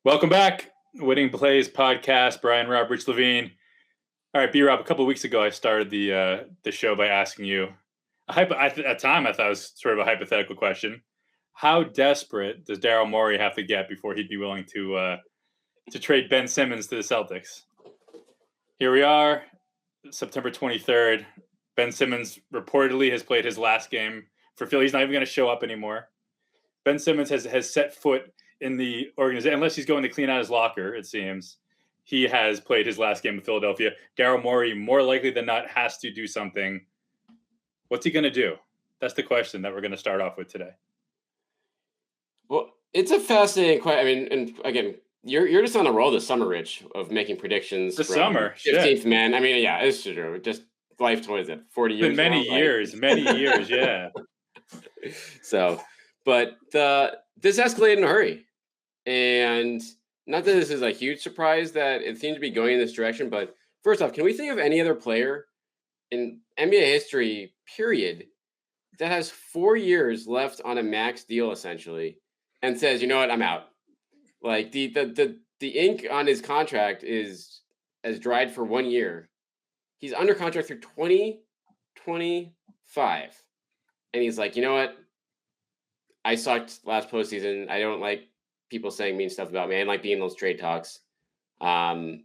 Welcome back, Winning Plays podcast. Brian, Robb, Rich Levine. All right, B-Rob. A couple of weeks ago, I started the show by asking you at the time I thought it was sort of a hypothetical question. How desperate does Daryl Morey have to get before he'd be willing to trade Ben Simmons to the Celtics? Here we are, September 23rd. Ben Simmons reportedly has played his last game for Philly. He's not even going to show up anymore. Ben Simmons has set foot in the organization, unless he's going to clean out his locker, it seems. He has played his last game in Philadelphia. Daryl Morey, more likely than not, has to do something. What's he going to do? That's the question that we're going to start off with today. Well, it's a fascinating question. I mean, and again, you're just on a roll this summer, Rich, of making predictions. The summer, 15th man. I mean, yeah, it's true. Just life, what is it, 40 years? Many years, yeah. So, but this escalated in a hurry. And not that this is a huge surprise that it seems to be going in this direction, but first off, can we think of any other player in NBA history, period, that has 4 years left on a max deal essentially and says, you know what, I'm out? Like the ink on his contract is as dried for 1 year. He's under contract through 2025. And he's like, you know what? I sucked last postseason. I don't like people saying mean stuff about me. I didn't like being in those trade talks. I'm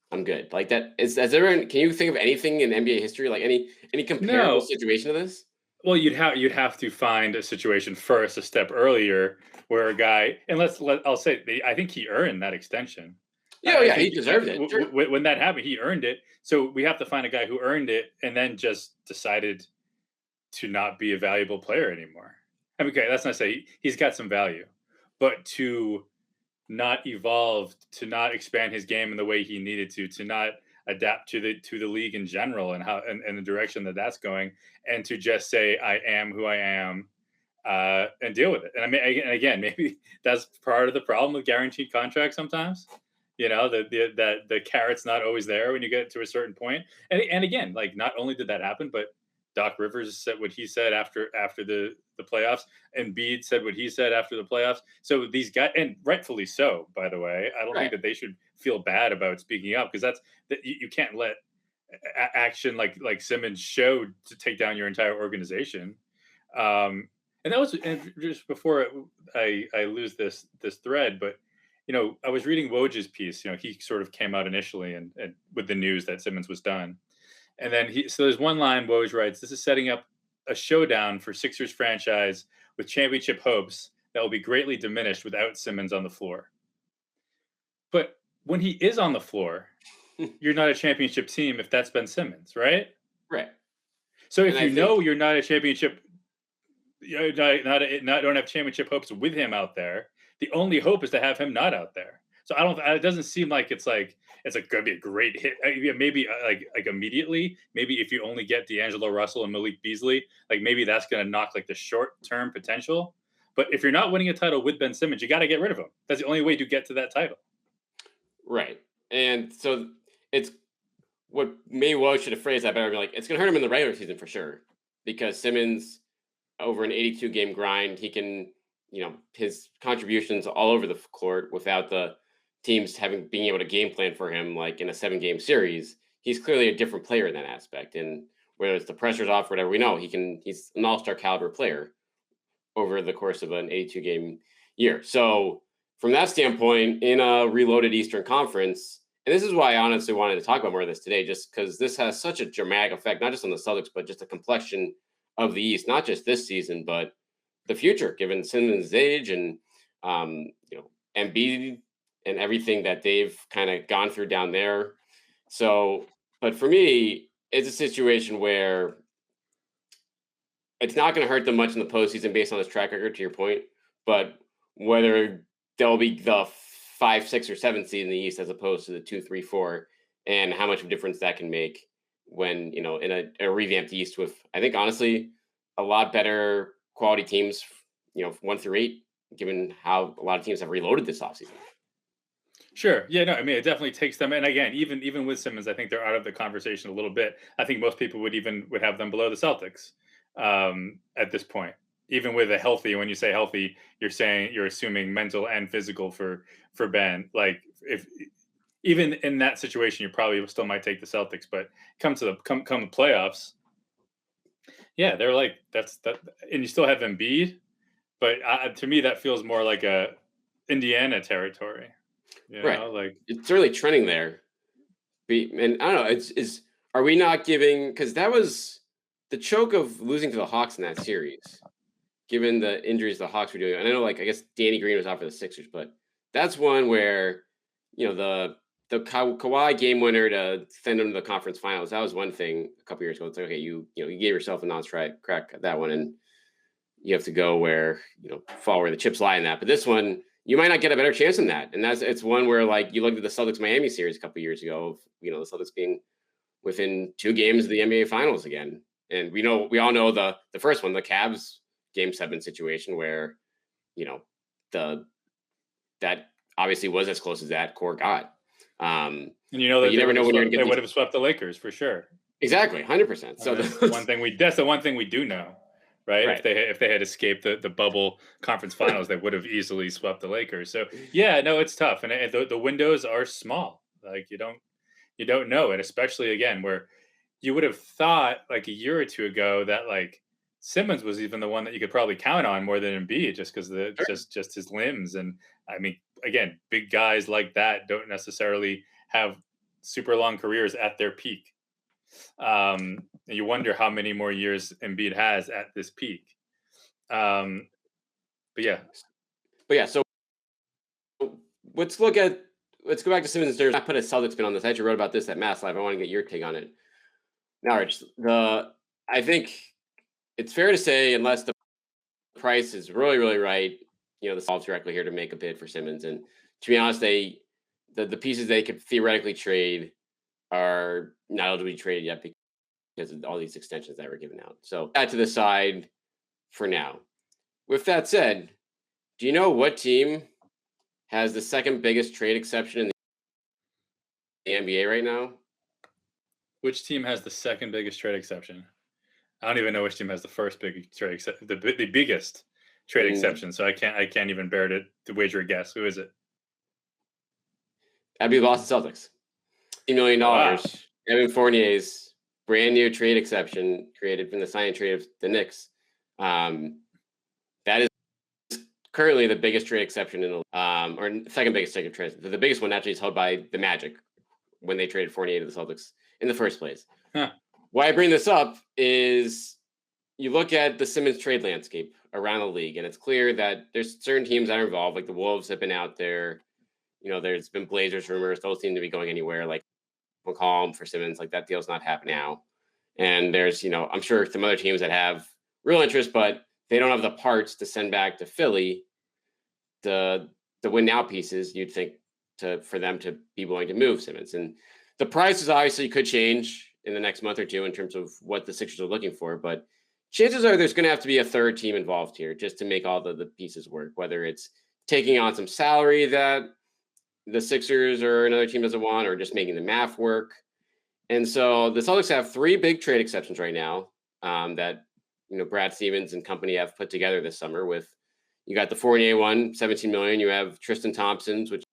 good. Like that is everyone, can you think of anything in NBA history, like any comparable situation to this? Well, you'd have to find a situation first, a step earlier, where a guy, and I'll say, I think he earned that extension. Yeah, he deserved it. Sure. When that happened, he earned it. So we have to find a guy who earned it and then just decided to not be a valuable player anymore. I mean, okay, that's not to say he's got some value, but to not evolve, to not expand his game in the way he needed to not adapt to the league in general and how and the direction that that's going, and to just say I am who I am and deal with it. And I mean, again, maybe that's part of the problem with guaranteed contracts sometimes. You know, the carrot's not always there when you get to a certain point. And again, like, not only did that happen, but Doc Rivers said what he said after the playoffs, and Embiid said what he said after the playoffs. So these guys, and rightfully so, by the way, I don't think that they should feel bad about speaking up, because you can't let action like Simmons showed to take down your entire organization. And that was, and just before I lose this thread, but you know, I was reading Woj's piece. You know, he sort of came out initially and with the news that Simmons was done. And then so there's one line Woj writes, this is setting up a showdown for Sixers franchise with championship hopes that will be greatly diminished without Simmons on the floor. But when he is on the floor, you're not a championship team if that's Ben Simmons, right? Right. So if you're not a championship, you don't have championship hopes with him out there, the only hope is to have him not out there. So it doesn't seem like it's going to be a great hit. Maybe like immediately, maybe if you only get D'Angelo Russell and Malik Beasley, like maybe that's going to knock like the short-term potential. But if you're not winning a title with Ben Simmons, you got to get rid of him. That's the only way to get to that title. Right. And so it's what maybe Woj should have phrased that better. Be like, it's going to hurt him in the regular season for sure, because Simmons, over an 82 game grind, he can, you know, his contributions all over the court without the teams being able to game plan for him, like in a 7-game series. He's clearly a different player in that aspect. And whether it's the pressure's off, whatever, we know he's an all-star caliber player over the course of an 82 game year. So from that standpoint, in a reloaded Eastern Conference, and this is why I honestly wanted to talk about more of this today, just because this has such a dramatic effect, not just on the Celtics, but just the complexion of the East, not just this season, but the future, given Simmons' age and, you know, Embiid and everything that they've kind of gone through down there. So, but for me, it's a situation where it's not going to hurt them much in the postseason based on his track record, to your point, but whether they'll be the 5, 6, or 7 seed in the East as opposed to the 2, 3, 4, and how much of a difference that can make when, you know, in a revamped East with, I think, honestly, a lot better quality teams, you know, 1 through 8, given how a lot of teams have reloaded this offseason. Sure. Yeah, no, I mean, it definitely takes them. And again, even with Simmons, I think they're out of the conversation a little bit. I think most people would have them below the Celtics at this point. even with a healthy. When you say healthy, you're assuming mental and physical for Ben. Like if even in that situation, you probably still might take the Celtics. But come the playoffs, yeah, they're like that's that, and you still have Embiid. But to me, that feels more like a Indiana territory. You Right. know, like It's really trending there. And I don't know, are we not giving, because that was the choke of losing to the Hawks in that series, given the injuries the Hawks were doing. And I know, like, I guess Danny Green was out for the Sixers, but that's one where, the Kawhi game winner to send them to the conference finals. That was one thing a couple years ago. It's like, okay, you gave yourself a non-strike crack at that one, and you have to go where, fall where the chips lie in that. But this one, you might not get a better chance than that. And it's one where, like, you looked at the Celtics Miami series a couple years ago of, the Celtics being within 2 games of the NBA finals again. And we all know the first one, the Cavs game 7 situation where, the that obviously was as close as that core got. and that you never know when you're going to they get would have swept the Lakers for sure. Exactly, 100%. So that's the one thing we do know, right? Right. If they had escaped the bubble conference finals, they would have easily swept the Lakers. So yeah, no, it's tough, and the windows are small. Like you don't know it, especially again where you would have thought like a year or two ago that like Simmons was even the one that you could probably count on more than Embiid, just because just his limbs. And I mean, again, big guys like that don't necessarily have super long careers at their peak. And you wonder how many more years Embiid has at this peak. But yeah. So let's go back to Simmons. I put a Celtics spin on this. I actually wrote about this at Mass Live. I want to get your take on it. Now, Rich, I think it's fair to say, unless the price is really, really right, the Celtics directly here to make a bid for Simmons. And to be honest, the pieces they could theoretically trade are not able to be traded yet because of all these extensions that were given out. So that to the side for now. With that said, do you know what team has the second biggest trade exception in the NBA right now? Which team has the second biggest trade exception? I don't even know which team has the first big trade exception, the biggest trade exception. So I can't even bear to wager a guess. Who is it? That'd be the Boston Celtics. $80 million. Wow. Evan Fournier's brand new trade exception created from the signing trade of the Knicks. That is currently the biggest trade exception in the or second biggest trade. The biggest one actually is held by the Magic when they traded Fournier to the Celtics in the first place. Huh. Why I bring this up is you look at the Simmons trade landscape around the league, and it's clear that there's certain teams that are involved, like the Wolves have been out there. There's been Blazers rumors. Those seem to be going anywhere. Like McCollum for Simmons, like that deal's not happening now. And there's, I'm sure some other teams that have real interest, but they don't have the parts to send back to Philly the win now pieces you'd think for them to be willing to move Simmons. And the prices obviously could change in the next month or two in terms of what the Sixers are looking for, but chances are there's going to have to be a third team involved here just to make all the pieces work, whether it's taking on some salary that the Sixers or another team doesn't want, or just making the math work. And so the Celtics have 3 big trade exceptions right now that, Brad Stevens and company have put together this summer with, you got the Fournier one, $17 million. You have Tristan Thompson's, which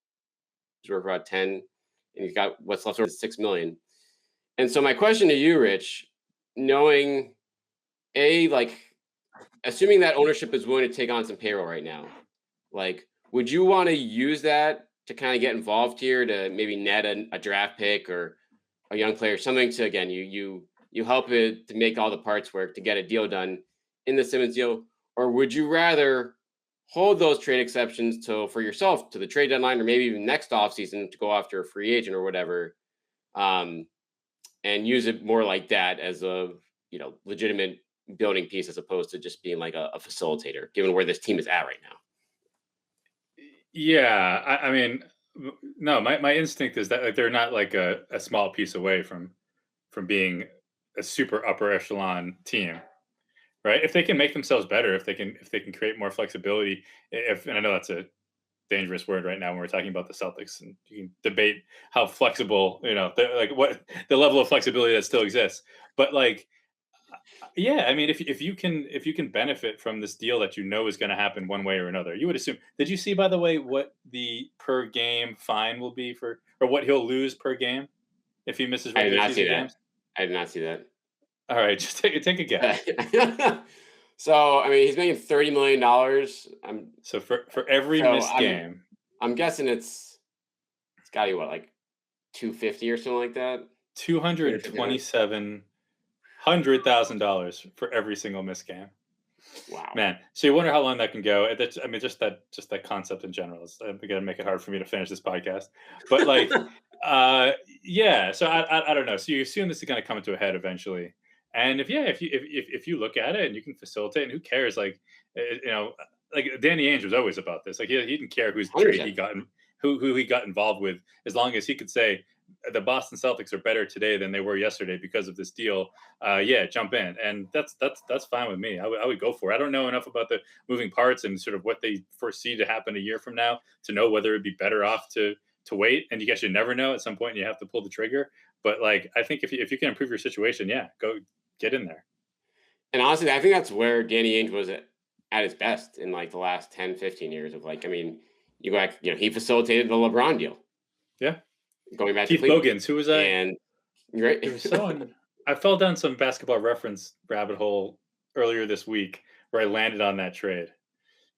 is worth about 10, and you've got what's left over $6 million. And so my question to you, Rich, knowing assuming that ownership is willing to take on some payroll right now, like, would you want to use that to kind of get involved here to maybe net a draft pick or a young player, something to, again, you help it to make all the parts work to get a deal done in the Simmons deal? Or would you rather hold those trade exceptions for yourself to the trade deadline, or maybe even next offseason to go after a free agent or whatever, and use it more like that as a legitimate building piece as opposed to just being like a facilitator, given where this team is at right now? Yeah, I mean, no, my instinct is that they're not like a small piece away from being a super upper echelon team, right? If they can make themselves better, if they can create more flexibility, and I know that's a dangerous word right now when we're talking about the Celtics, and you can debate how flexible, like what the level of flexibility that still exists. But like, Yeah, I mean, if you can benefit from this deal that you know is going to happen one way or another, you would assume. Did you see, by the way, what the per game fine will be for, or what he'll lose per game if he misses I did regular not see season that. games? I did not see that. All right, just take a guess. So I mean, he's making $30 million. So for every So missed game, I'm guessing it's got to be what, like 250 or something like that. $227,100,000 for every single missed game. Wow. Man, so you wonder how long that can go. I mean, just that concept in general is going to make it hard for me to finish this podcast. But like, yeah. So I don't know. So you assume this is going to come to a head eventually. And if you look at it and you can facilitate, and who cares? Like, like Danny Ainge was always about this. Like he didn't care whose trade 100%. he got, who he got involved with, as long as he could say the Boston Celtics are better today than they were yesterday because of this deal. Yeah, jump in, and that's fine with me. I would go for it. I don't know enough about the moving parts and sort of what they foresee to happen a year from now to know whether it'd be better off to wait. And you guess you never know. At some point, you have to pull the trigger. But like, I think if you can improve your situation, yeah, go get in there. And honestly, I think that's where Danny Ainge was at his best in like the last 10, 15 years of like, I mean, you go back, he facilitated the LeBron deal. Yeah. Going back Keith to Cleveland. Bogans, who was I? And right. It was I fell down some basketball reference rabbit hole earlier this week where I landed on that trade.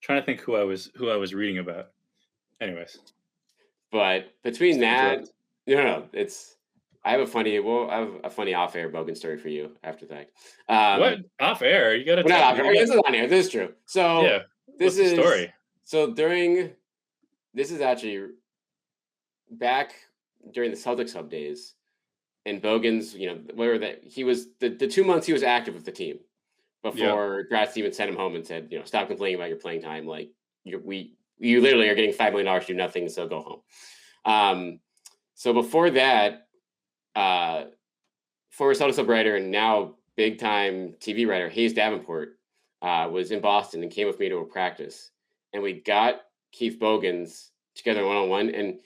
Trying to think who I was reading about. Anyways. But between that, no, I have a funny off-air Bogan story for you after that. What off air? You got to tell me. This is on air. This is true. So yeah, this is the story. So this is actually back during the Celtics hub days, and Bogan's, whatever that he was the 2 months he was active with the team before Brad Stevens sent him home and said, stop complaining about your playing time. Like you literally are getting $5 million to do nothing, so go home. So before that, former Celtics sub writer and now big time TV writer Hayes Davenport was in Boston and came with me to a practice, and we got Keith Bogans together one-on-one,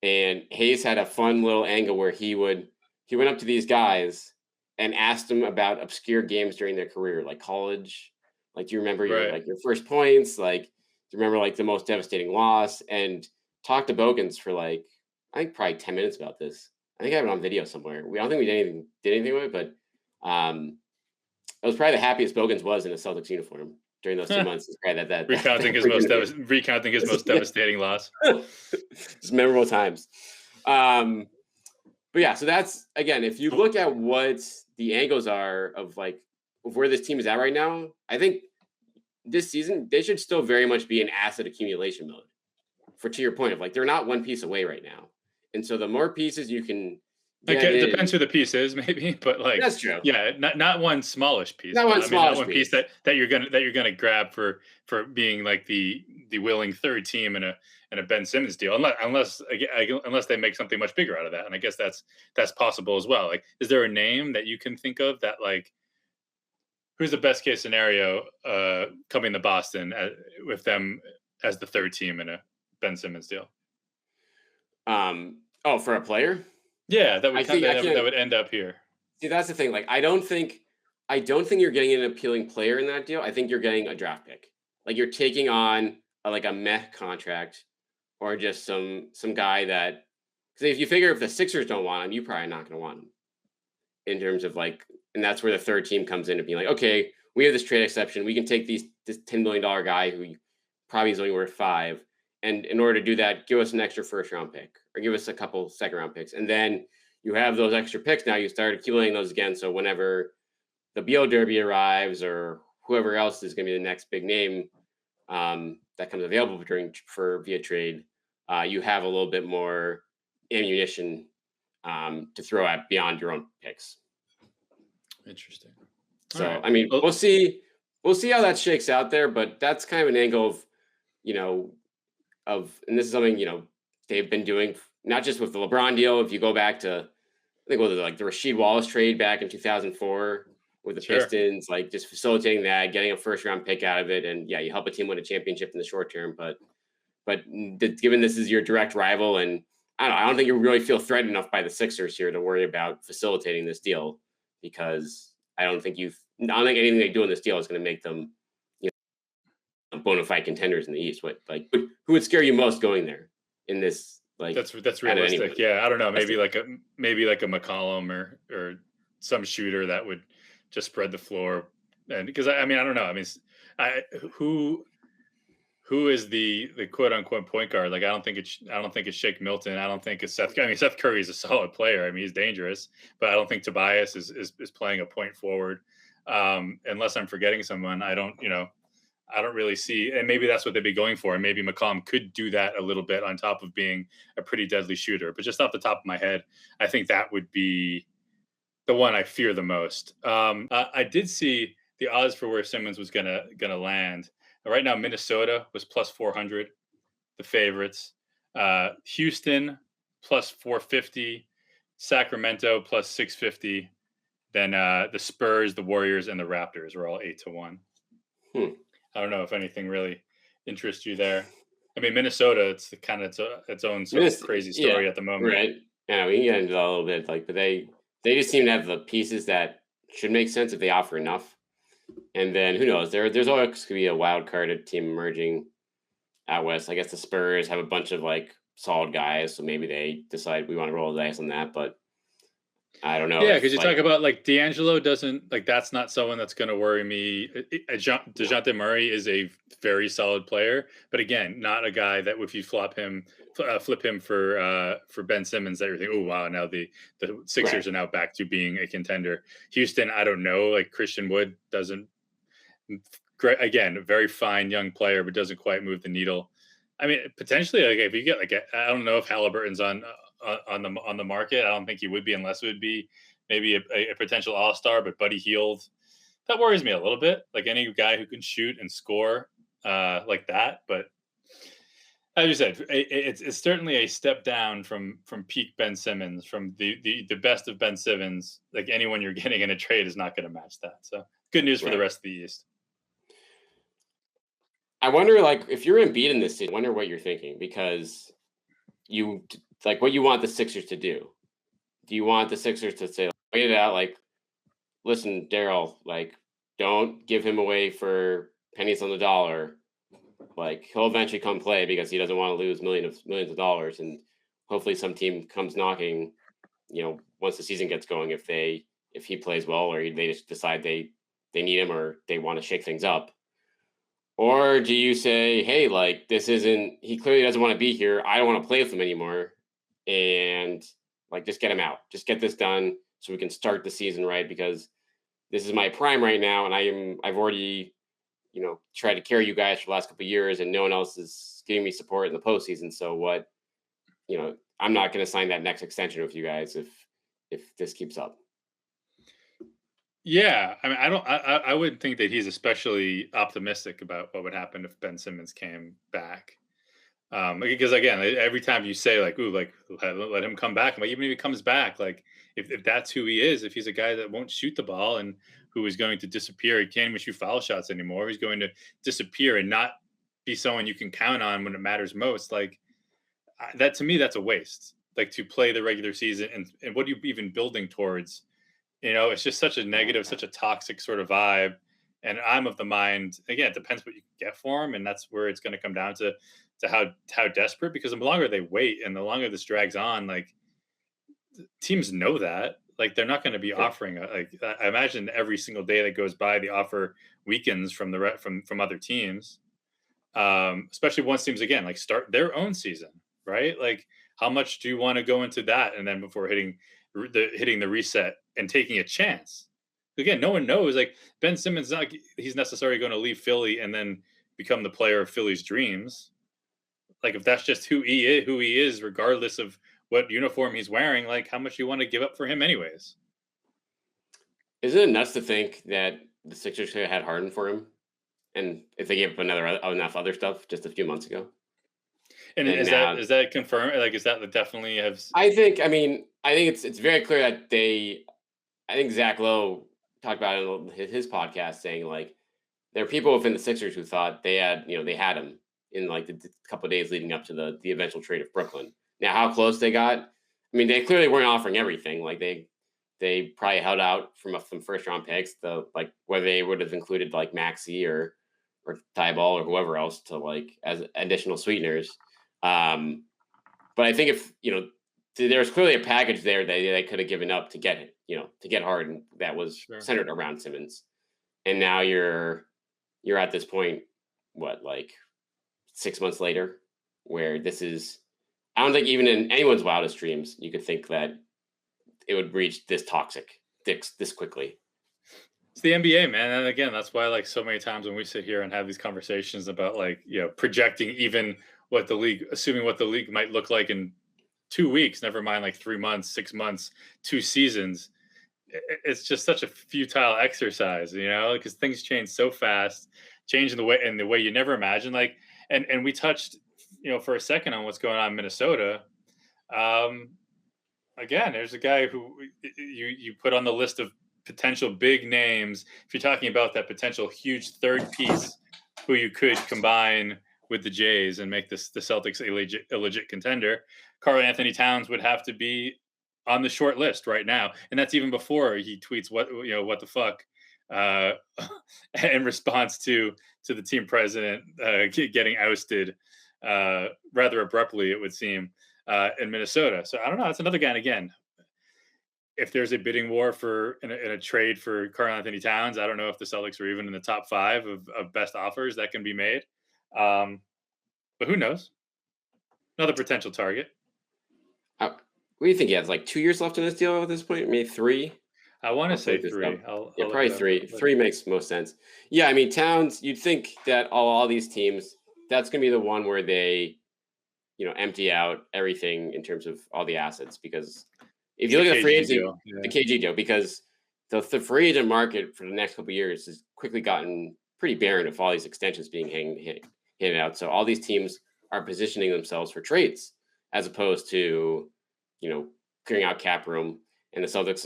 and Hayes had a fun little angle where he went up to these guys and asked them about obscure games during their career, like college. Like, do you remember your first points? Like, do you remember like the most devastating loss? And talked to Bogans for like, I think probably 10 minutes about this. I think I have it on video somewhere. I don't think we did anything with it, but it was probably the happiest Bogans was in a Celtics uniform during those 2 months. That recounting his most devastating loss. Just memorable times. But yeah, so that's, again, if you look at what the angles are of where this team is at right now, I think this season they should still very much be in asset accumulation mode. To your point of like, they're not one piece away right now. And so the more pieces you can get it depends who the piece is, maybe, but like that's true. Yeah, not one smallish piece. Not one piece that you're gonna grab for being like the willing third team in a Ben Simmons deal, unless they make something much bigger out of that. And I guess that's possible as well. Like, is there a name that you can think of that like who's the best case scenario coming to Boston with them as the third team in a Ben Simmons deal? For a player? Yeah, that would end up here. See, that's the thing. Like, I don't think you're getting an appealing player in that deal. I think you're getting a draft pick. Like, you're taking on a meh contract, or just some guy that, because if you figure if the Sixers don't want him, you're probably not going to want him. In terms of like, and that's where the third team comes in to be like, okay, we have this trade exception. We can take this $10 million guy who probably is only worth $5 million. And in order to do that, give us an extra first round pick or give us a couple second round picks. And then you have those extra picks. Now you start accumulating those again. So whenever the BO Derby arrives or whoever else is going to be the next big name that comes available via trade, you have a little bit more ammunition to throw at beyond your own picks. Interesting. So, right. I mean, we'll see how that shakes out there, but that's kind of an angle of, and this is something, they've been doing not just with the LeBron deal. If you go back to, I think the Rasheed Wallace trade back in 2004 with the Pistons, like just facilitating that, getting a first round pick out of it. And yeah, you help a team win a championship in the short term, but given this is your direct rival, and I don't think you really feel threatened enough by the Sixers here to worry about facilitating this deal, because I don't think anything they do in this deal is going to make them, bona fide contenders in the East. Who would scare you most going there in this? Like that's realistic. Yeah, I don't know. Maybe like a McCollum or some shooter that would just spread the floor. And because I don't know. I mean, who is the quote unquote point guard? Like I don't think it's Shake Milton. I don't think it's Seth. I mean, Seth Curry is a solid player. I mean, he's dangerous, but I don't think Tobias is playing a point forward. Unless I'm forgetting someone, I don't really see, and maybe that's what they'd be going for. And maybe McCollum could do that a little bit on top of being a pretty deadly shooter. But just off the top of my head, I think that would be the one I fear the most. I did see the odds for where Simmons was gonna land. Right now, Minnesota was plus 400, the favorites. Houston plus 450, Sacramento plus 650. Then the Spurs, the Warriors, and the Raptors were all 8-1. I don't know if anything really interests you there. I mean, Minnesota, it's kind of its own sort of crazy story at the moment. Right. Yeah, we can get into that a little bit. But they just seem to have the pieces that should make sense if they offer enough. And then who knows? There's always going to be a wild card team emerging out west. I guess the Spurs have a bunch of solid guys, so maybe they decide we want to roll the dice on that. But I don't know. Yeah, because you talk about D'Angelo doesn't that's not someone that's going to worry me. DeJounte Murray is a very solid player, but again, not a guy that if you flip him for Ben Simmons, that you're thinking, oh wow, now the Sixers are now back to being a contender. Houston, I don't know. Christian Wood doesn't. Great again, a very fine young player, but doesn't quite move the needle. I mean, potentially, if you get I don't know if Halliburton's on the market. I don't think he would be unless it would be maybe a potential all-star, but Buddy Hield, that worries me a little bit. Any guy who can shoot and score like that. But as you said, it's certainly a step down from peak Ben Simmons, from the best of Ben Simmons. Anyone you're getting in a trade is not going to match that. So good news for the rest of the East. I wonder, if you're Embiid in this season, I wonder what you're thinking, because you what you want the Sixers to do. Do you want the Sixers to say, wait it out, listen, Daryl, don't give him away for pennies on the dollar. He'll eventually come play because he doesn't want to lose millions of dollars, and hopefully some team comes knocking, once the season gets going, if he plays well, or they just decide they need him or they want to shake things up. Or do you say, hey, he clearly doesn't want to be here. I don't want to play with him anymore. And just get him out. Just get this done so we can start the season right, because this is my prime right now. And I've already, tried to carry you guys for the last couple of years, and no one else is giving me support in the postseason. So I'm not going to sign that next extension with you guys if this keeps up. Yeah, I mean, I wouldn't think that he's especially optimistic about what would happen if Ben Simmons came back. Because again, every time you say let him come back, even if he comes back, if that's who he is, if he's a guy that won't shoot the ball and who is going to disappear, he can't even shoot foul shots anymore. He's going to disappear and not be someone you can count on when it matters most. That to me, that's a waste. To play the regular season and what are you even building towards? It's just such a negative, such a toxic sort of vibe. And I'm of the mind, again, it depends what you can get for him. And that's where it's going to come down to how desperate, because the longer they wait and the longer this drags on, teams know that, they're not going to be offering I imagine every single day that goes by, the offer weakens from other teams. Especially once teams, again, start their own season, right? How much do you want to go into that? And then before hitting the reset and taking a chance. Again, no one knows. Ben Simmons, he's necessarily going to leave Philly and then become the player of Philly's dreams. If that's just who he is, regardless of what uniform he's wearing, how much you want to give up for him anyways. Isn't it nuts to think that the Sixers could have had Harden for him, and if they gave up enough other stuff just a few months ago? And is that confirmed? Is that definitely has? I think it's very clear that I think Zach Lowe talked about it in his podcast, saying there are people within the Sixers who thought they had him in the couple of days leading up to the eventual trade of Brooklyn. Now, how close they got, I mean, they clearly weren't offering everything. they probably held out from some first round picks, like whether they would have included like Maxi or Thibault or whoever else to like as additional sweeteners. But I think if there was clearly a package there that they could have given up to get it, to get Harden that was centered around Simmons, and now you're at this point, what, like 6 months later, where this is. I don't think even in anyone's wildest dreams you could think that it would reach this toxic this quickly. It's the NBA, man. And again, that's why like so many times when we sit here and have these conversations about like, projecting even what the league, assuming what the league might look like in 2 weeks, never mind like 3 months, 6 months, 2 seasons. It's just such a futile exercise, because things change so fast, change in the way you never imagined. Like, and we touched, for a second on what's going on in Minnesota. Again, there's a guy who you put on the list of potential big names. If you're talking about that potential huge third piece who you could combine with the Jays and make the Celtics a legit contender, Karl Anthony Towns would have to be on the short list right now. And that's even before he tweets what the fuck in response to the team president getting ousted rather abruptly, it would seem, in Minnesota. So I don't know. That's another guy. And again, if there's a bidding war in a trade for Karl Anthony Towns, I don't know if the Celtics are even in the top 5 of best offers that can be made. But who knows? Another potential target. What do you think? He has like 2 years left in this deal at this point, maybe 3. I want to say 3. I'll probably 3. 3 makes most sense. Yeah, I mean Towns. You'd think that all these teams, that's going to be the one where they, empty out everything in terms of all the assets. Because if you look at the free agent, the KG deal, because the free agent market for the next couple of years has quickly gotten pretty barren with all these extensions being handed out. So all these teams are positioning themselves for trades as opposed to, clearing out cap room. And the Celtics,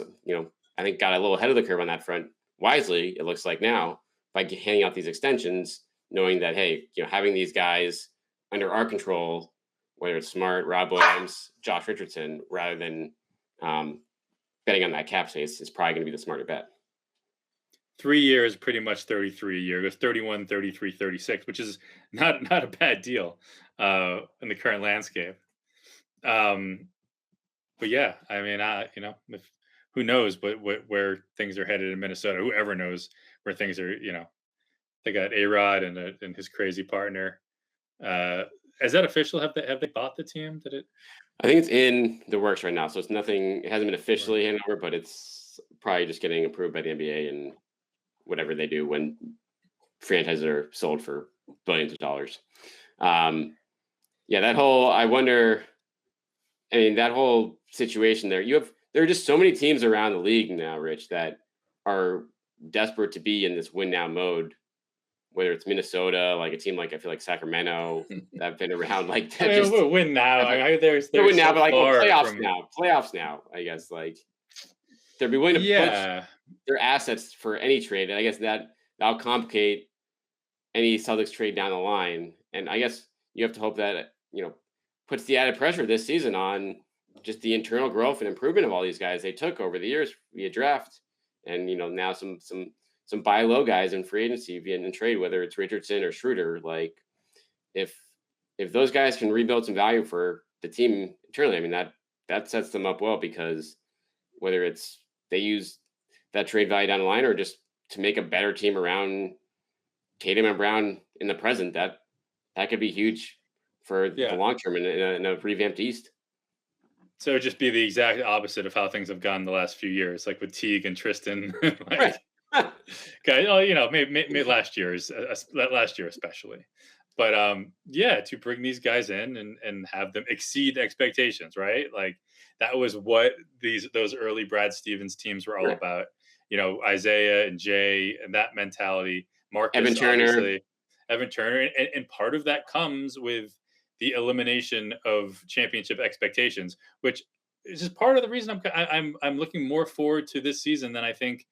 I think got a little ahead of the curve on that front wisely, it looks like now, by handing out these extensions, knowing that, hey, having these guys under our control, whether it's Smart, Rob Williams, Josh Richardson, rather than betting on that cap space, is probably going to be the smarter bet. 3 years, pretty much 33 a year. It goes 31, 33, 36, which is not a bad deal in the current landscape. But yeah, I mean, who knows where things are headed in Minnesota? Whoever knows where things are, they got A-Rod and his crazy partner. Is that official? Have they bought the team? Did it? I think it's in the works right now. So it's nothing. It hasn't been officially handed over, but it's probably just getting approved by the NBA and whatever they do when franchises are sold for billions of dollars. That whole. I wonder. I mean, that whole situation there. There are just so many teams around the league now, Rich, that are desperate to be in this win now mode. Whether it's Minnesota, like a team like I feel like Sacramento, that've been around like that. We'll win now. There's win now, but like playoffs now. I guess like they'd be willing to push their assets for any trade, and I guess that'll complicate any Celtics trade down the line. And I guess you have to hope that puts the added pressure this season on just the internal growth and improvement of all these guys they took over the years via draft, and now some buy low guys in free agency via in trade, whether it's Richardson or Schroeder. Like if those guys can rebuild some value for the team internally, I mean that sets them up well, because whether it's they use that trade value down the line or just to make a better team around Tatum and Brown in the present, that could be huge for the long term in a revamped East. So it'd just be the exact opposite of how things have gone the last few years, like with Teague and Tristan. Right. Okay, maybe last year especially, but to bring these guys in and have them exceed expectations, right? Like that was what those early Brad Stevens teams were all about. Isaiah and Jay and that mentality. Marcus, Evan Turner, and part of that comes with the elimination of championship expectations, which is just part of the reason I'm looking more forward to this season than I think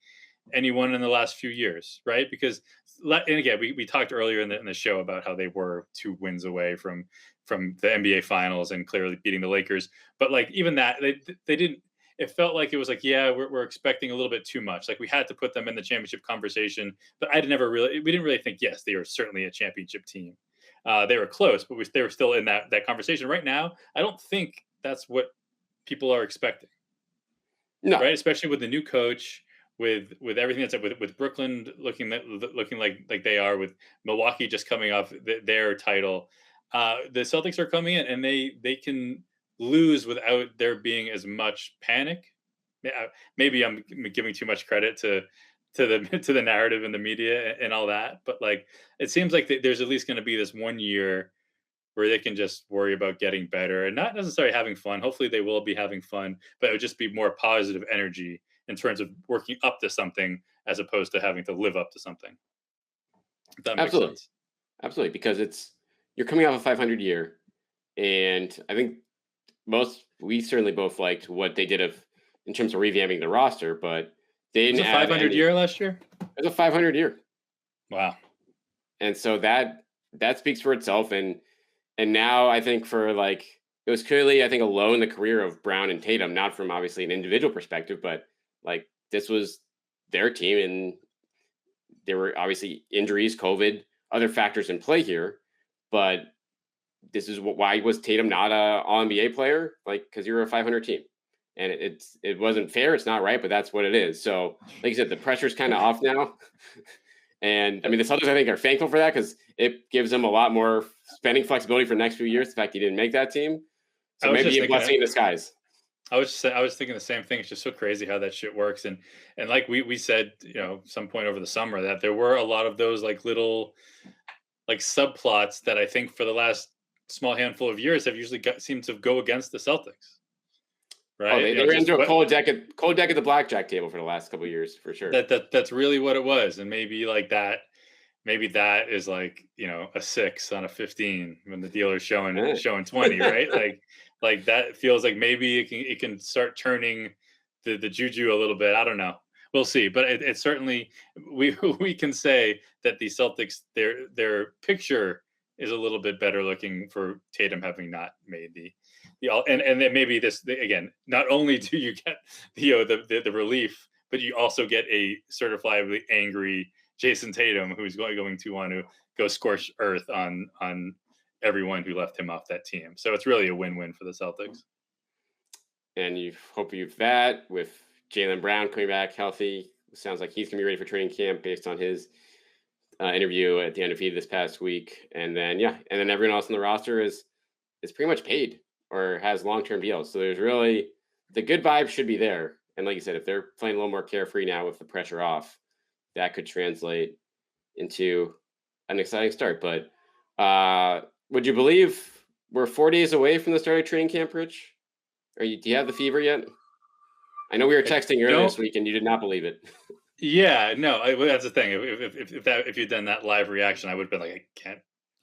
anyone in the last few years, right? Because, and again, we talked earlier in the show about how they were 2 wins away from the NBA Finals and clearly beating the Lakers, but like even that they didn't. it felt like it was like, yeah, we're expecting a little bit too much. Like we had to put them in the championship conversation, but we didn't really think, yes, they were certainly a championship team. They were close, but they were still in that conversation. Right now, I don't think that's what people are expecting, No, right? Especially with the new coach, with everything that's with Brooklyn looking like they are, with Milwaukee just coming off their title. The Celtics are coming in and they can lose without there being as much panic. Maybe I'm giving too much credit to the to the narrative and the media and all that, but like it seems like there's at least going to be this 1 year where they can just worry about getting better and not necessarily having fun. Hopefully, they will be having fun, but it would just be more positive energy in terms of working up to something as opposed to having to live up to something. If that makes absolutely, sense. absolutely, because you're coming off a 500 year, and I think we certainly both liked what they did in terms of revamping the roster, but they It was didn't a add 500 any. year last year. It was a 500 year, Wow. and so that speaks for itself. And now I think for like it was clearly I think a low in the career of Brown and Tatum, not from obviously an individual perspective, but like this was their team, and there were obviously injuries, COVID, other factors in play here, but this is why was Tatum not a All NBA player? Like because you're a 500 team, and it wasn't fair. It's not right, but that's what it is. So, like you said, the pressure's kind of off now, and I mean the Celtics I think are thankful for that because it gives them a lot more spending flexibility for the next few years. The fact he didn't make that team, I so was maybe just a thinking blessing in disguise. I was thinking the same thing. It's just so crazy how that shit works. And like we said, some point over the summer that there were a lot of those like little like subplots that I think for the last small handful of years have usually seemed to go against the Celtics, Oh, right? they ran into a cold deck at the blackjack table for the last couple of years for sure. That's really what it was. And maybe that is like, a 6 on a 15 when the dealer's Eh. showing 20, right? Like that feels like maybe it can start turning the juju a little bit. I don't know. We'll see. But it certainly we we can say that the Celtics their picture is a little bit better looking for Tatum having not made the all, and then maybe again, not only do you get the relief, but you also get a certifiably angry Jason Tatum, who's going to want to go scorch earth on everyone who left him off that team. So it's really a win-win for the Celtics. And you hope you've that with Jaylen Brown coming back healthy. Sounds like he's gonna be ready for training camp based on his interview at the undefeated this past week. And then everyone else on the roster is pretty much paid or has long-term deals. So there's really the good vibes should be there. And like you said, if they're playing a little more carefree now with the pressure off, that could translate into an exciting start. But would you believe we're 4 days away from the start of training camp, Rich? Do you have the fever yet? I know we were texting earlier this week and you did not believe it. Yeah, no, that's the thing. If you'd done that live reaction, I would have been like,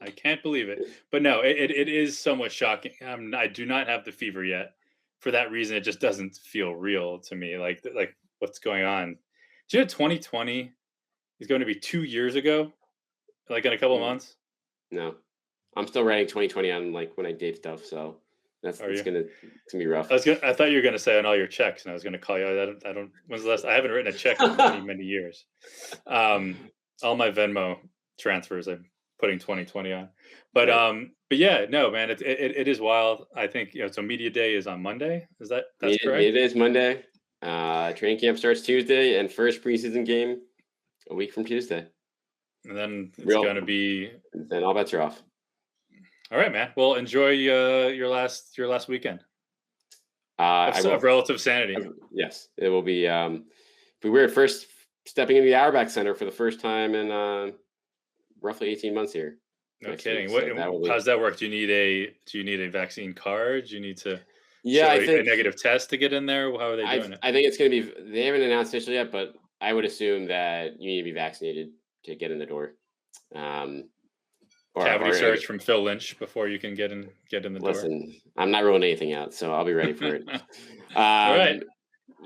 I can't believe it. But no, it is somewhat shocking. I do not have the fever yet. For that reason, it just doesn't feel real to me. Like what's going on? Do you know 2020 is going to be 2 years ago? Like in a couple of months? No, I'm still writing 2020 on like when I date stuff. So it's gonna be rough. I thought you were gonna say on all your checks, and I was gonna call you. I don't. When's the last? I haven't written a check in many years. All my Venmo transfers, I'm putting 2020 on. But Right. but yeah, no, man, it is wild. I think so. Media day is on Monday. That's correct? It is Monday. Training camp starts Tuesday, and first preseason game a week from Tuesday. And then it's gonna be. Then all bets are off. All right, man. Well, enjoy your last weekend. I will. Of relative sanity. Yes, it will be. We were first stepping into the Auerbach Center for the first time in roughly 18 months here. No kidding. How's that work? Do you need a vaccine card? Do you need to show a negative test to get in there? How are they doing it? I think it's going to be. They haven't announced officially yet, but I would assume that you need to be vaccinated to get in the door. Cavity search from Phil Lynch before you can get in the door. Listen, I'm not ruling anything out, so I'll be ready for it. All right.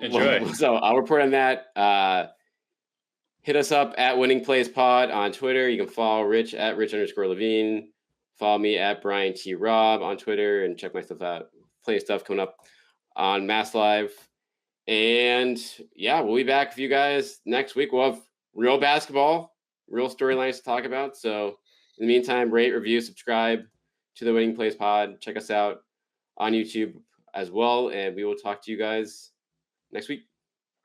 Enjoy. So I'll report on that. Hit us up at Winning Plays Pod on Twitter. You can follow Rich at Rich_Levine. Follow me at Brian T. Robb on Twitter and check my stuff out. Plenty of stuff coming up on Mass Live. And yeah, we'll be back with you guys next week. We'll have real basketball, real storylines to talk about. So in the meantime, rate, review, subscribe to the Winning Plays Pod. Check us out on YouTube as well. And we will talk to you guys next week.